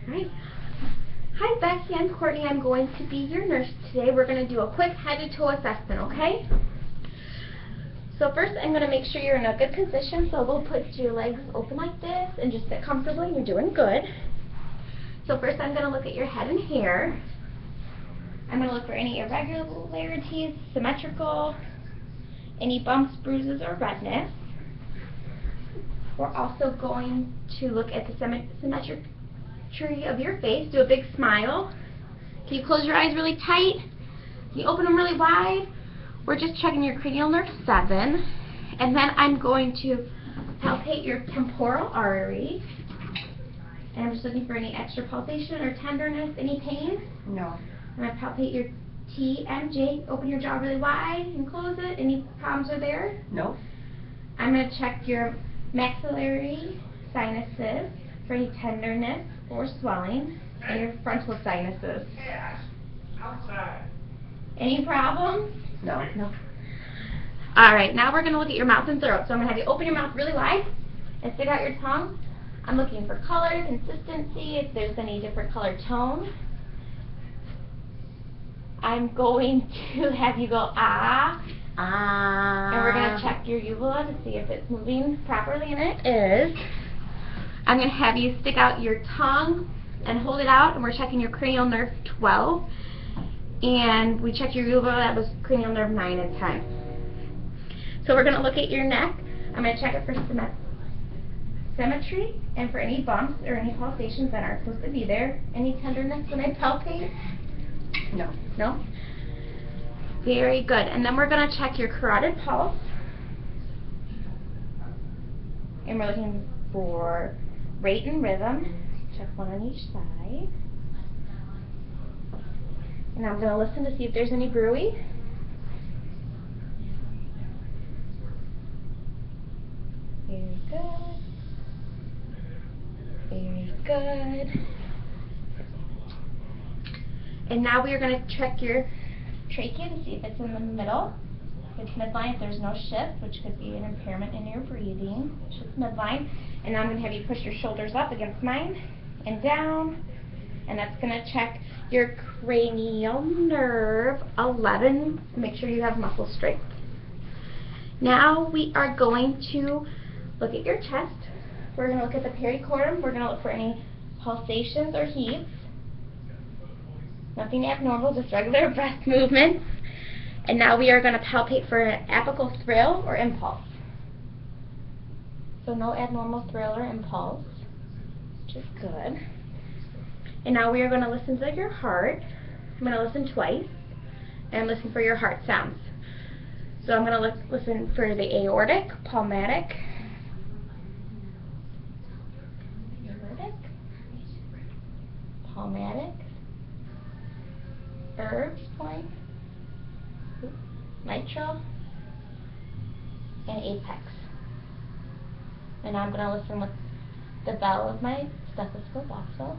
Alright. Hi Becky, I'm Courtney. I'm going to be your nurse today. We're going to do a quick head to toe assessment, okay? So first I'm going to make sure you're in a good position, so we'll put your legs open like this and just sit comfortably. You're doing good. So first I'm going to look at your head and hair. I'm going to look for any irregularities, symmetrical, any bumps, bruises, or redness. We're also going to look at the symmetry of your face. Do a big smile. Can you close your eyes really tight? Can you open them really wide? We're just checking your cranial nerve 7. And then I'm going to palpate your temporal artery. And I'm just looking for any extra pulsation or tenderness, any pain? No. I'm going to palpate your TMJ. Open your jaw really wide and close it. Any problems are there? No. I'm going to check your maxillary sinuses for any tenderness or swelling, and your frontal sinuses. Yes. Outside. Any problems? No. No. Alright, now we're going to look at your mouth and throat. So I'm going to have you open your mouth really wide and stick out your tongue. I'm looking for color, consistency, if there's any different color tone. I'm going to have you go ah. And we're going to check your uvula to see if it's moving properly, and it is. I'm going to have you stick out your tongue and hold it out, and we're checking your cranial nerve 12. And we checked your uvula, that was cranial nerve 9 and 10. So we're going to look at your neck. I'm going to check it for symmetry and for any bumps or any pulsations that aren't supposed to be there. Any tenderness when I palpate? No. No? Very good. And then we're going to check your carotid pulse. And we're looking for rate and rhythm. Check one on each side. And I'm going to listen to see if there's any bruit. Very good. Very good. And now we are going to check your trachea to see if it's in the middle. If it's midline, if there's no shift, which could be an impairment in your breathing. It's midline. And now I'm going to have you push your shoulders up against mine and down. And that's going to check your cranial nerve 11. Make sure you have muscle strength. Now we are going to look at your chest. We're going to look at the pericardium. We're going to look for any pulsations or heaves. Nothing abnormal, just regular breath movements. And now we are going to palpate for an apical thrill or impulse. So no abnormal thrill or impulse, which is good. And now we are going to listen to your heart. I'm going to listen twice, and I'm listening for your heart sounds. So I'm going to listen for the aortic, palmatic, Herb's point, mitral, and apex. And now I'm going to listen with the bell of my stethoscope also.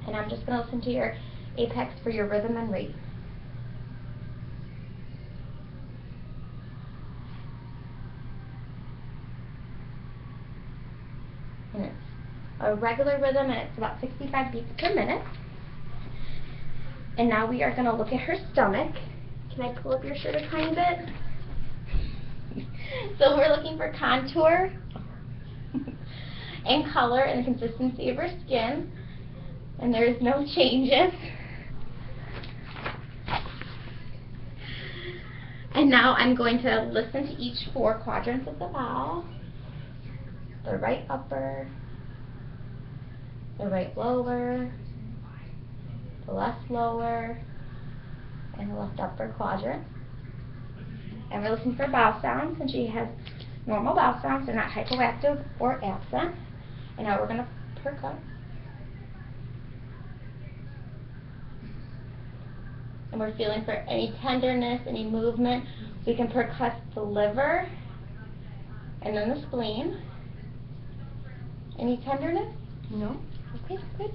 And I'm just going to listen to your apex for your rhythm and rate. And it's a regular rhythm, and it's about 65 beats per minute. And now we are going to look at her stomach. Can I pull up your shirt a tiny bit? So we're looking for contour and color and the consistency of her skin. And there's no changes. And now I'm going to listen to each 4 quadrants of the bowel. The right upper, the right lower, the left lower, and the left upper quadrant. And we're listening for bowel sounds, and she has normal bowel sounds. They're not hypoactive or absent. And now we're going to percuss. And we're feeling for any tenderness, any movement. We can percuss the liver and then the spleen. Any tenderness? No. Okay, good.